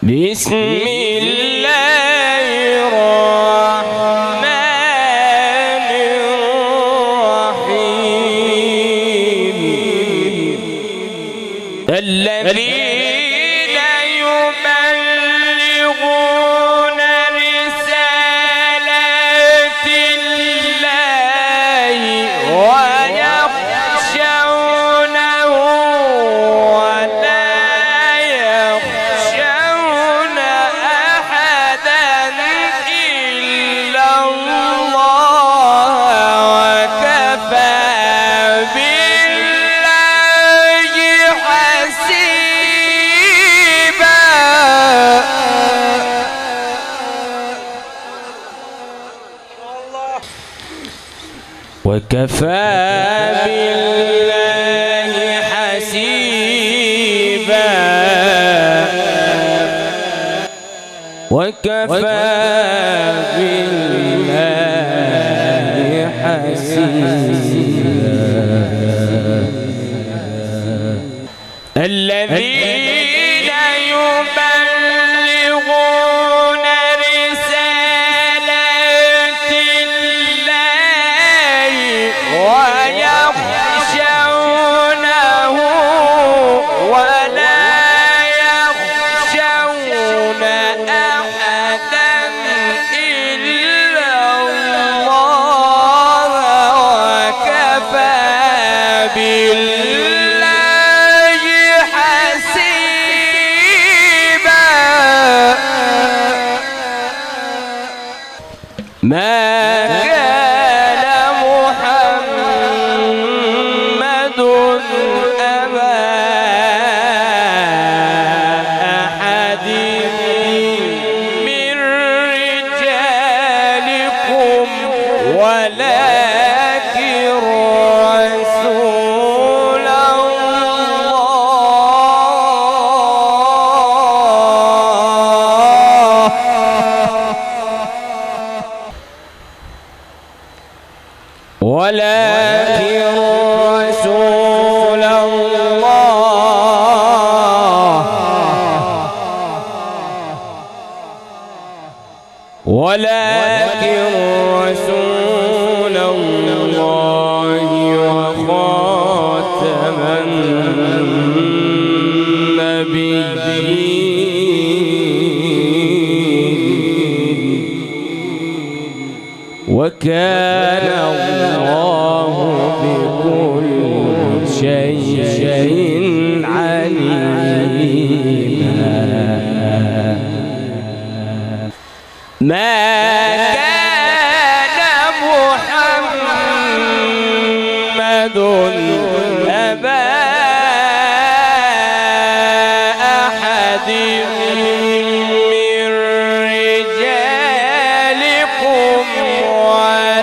بسم الله الرحمن الرحيم الذين يبلغون رسالات الله ويخشونه ولا يخشون أحدا إلا الله وكفى بالله حسيبا. وكفى بالله حسيبا. وكفى بالله حسيبا. الذين يبلغون رسالات الله ويخشونه ولا يخشون أحدا إلا الله وكفى بالله حسيبا. ما كان محمد أبا أحد من رجالكم ولكن رسول ولكن رسول الله وخاتم النبيين وكان الله بكل شيء عليما. ما كان محمد أبا أحد من رجالكم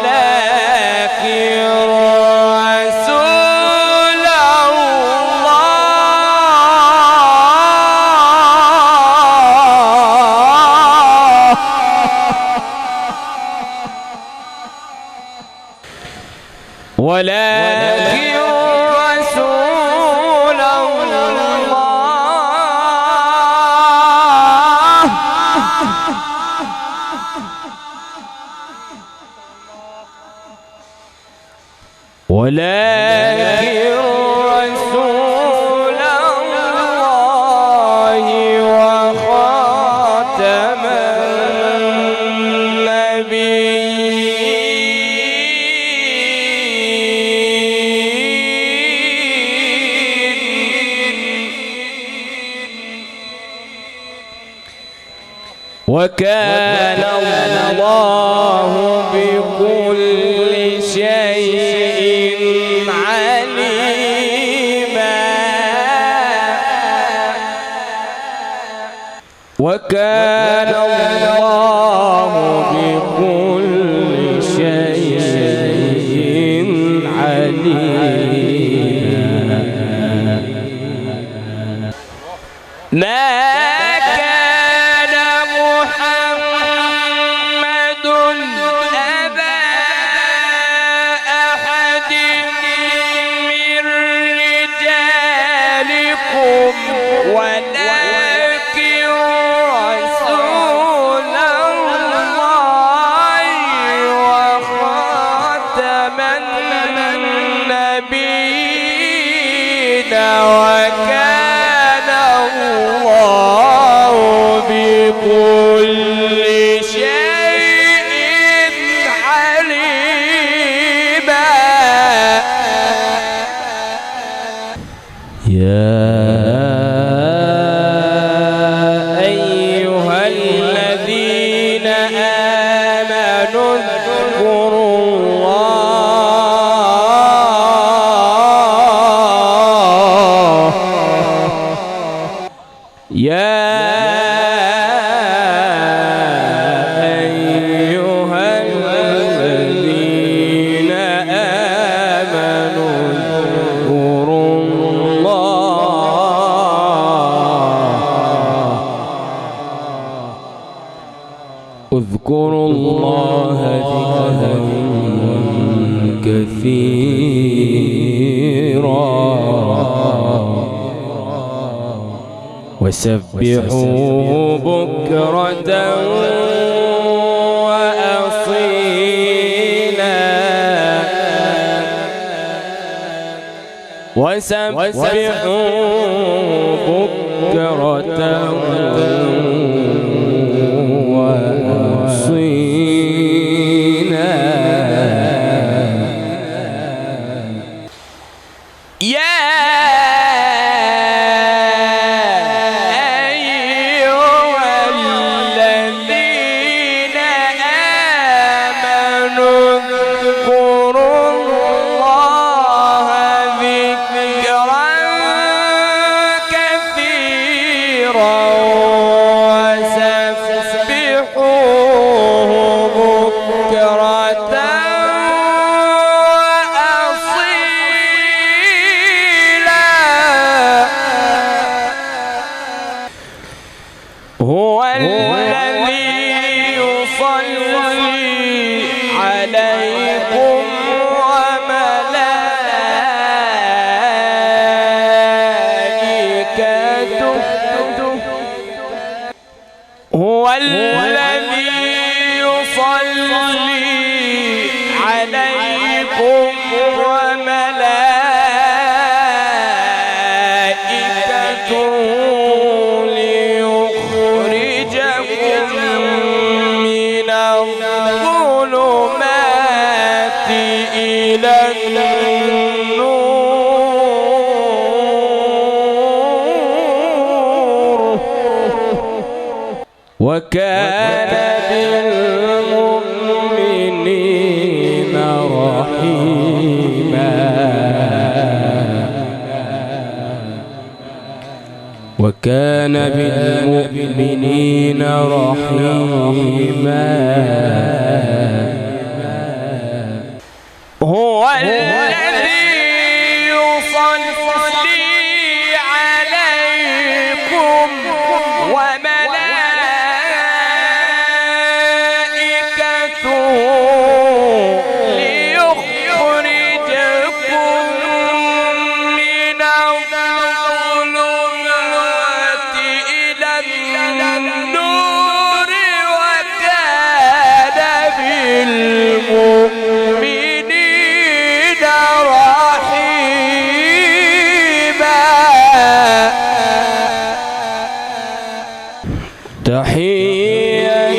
ولكن رسول الله ولكن رسول الله ولكن رسول الله وخاتم وكان الله بكل شيء عليما. وكان الله بكل شيء عليما. ما كان محمد أبا أحد من رجالكم ولكن اذكروا الله ذكرا كثيرا وسبحوه بكرة وأصيلا وسبحوه بكرة وأصيلا يا هو الذي يصلي عليكم وملائكته هو الذي يصلي عليكم وملائكته من الظلمات إلى النور وكان بالمؤمنين رحيما وكان بالمؤمنين رحيما هو الذي يصلي عليكم وملائكته ليخرجكم من الظلمات إلى النور وكان بالمؤمنين رحيما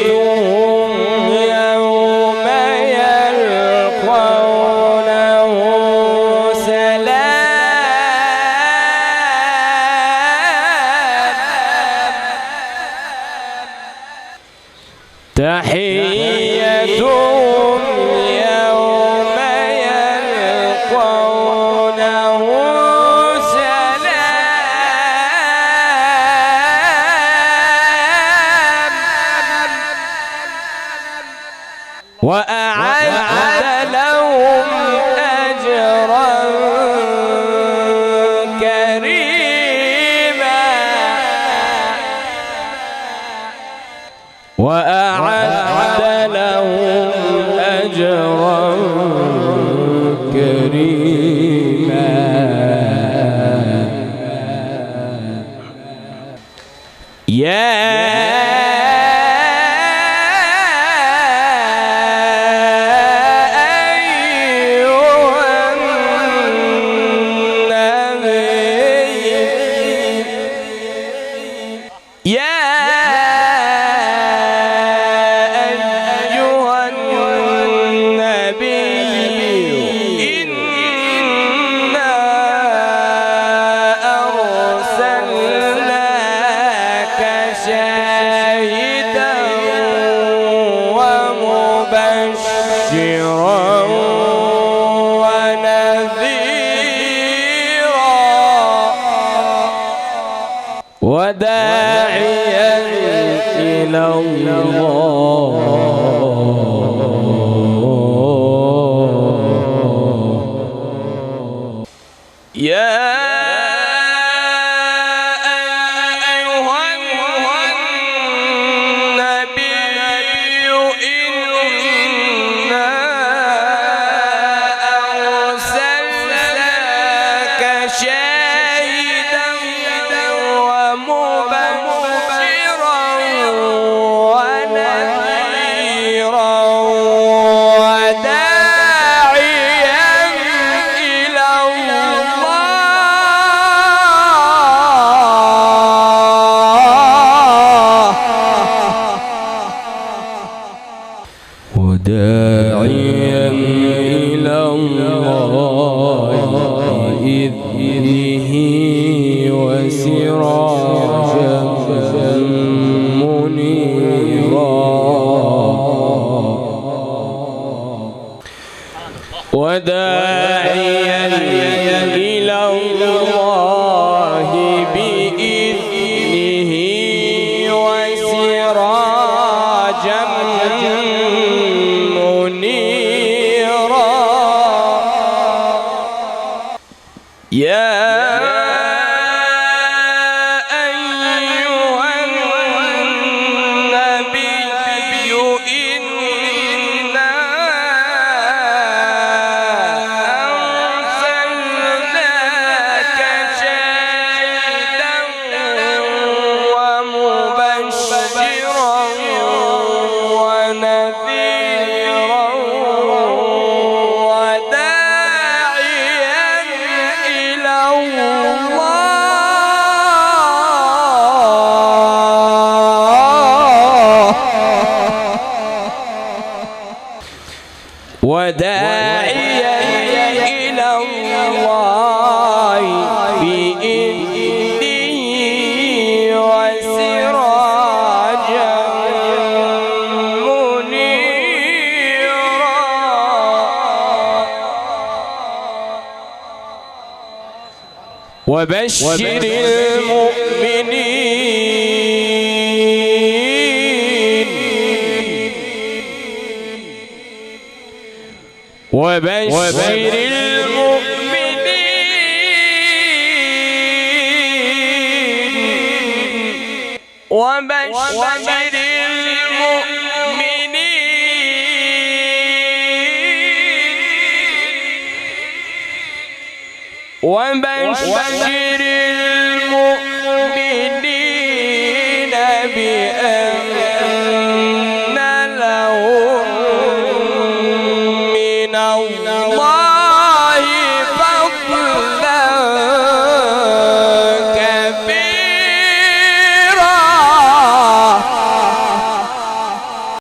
تحيتهم يوم يلقونه سلام تحيتهم يوم يلقونه سلام وأعد لهم أجرا كريما وأعد لهم أجرا كريما يا شاهدا ومبشرا ونذيرا وداعيا إلى الله يا أيها النبي وداعيا إلى الله بإذنه وسراجا منيرا يا وداعيا إلى الله بإذنه وسراجا منيرا وبشر المؤمنين وبشر المؤمنين وبشر المؤمنين وبشر المؤمنين بأن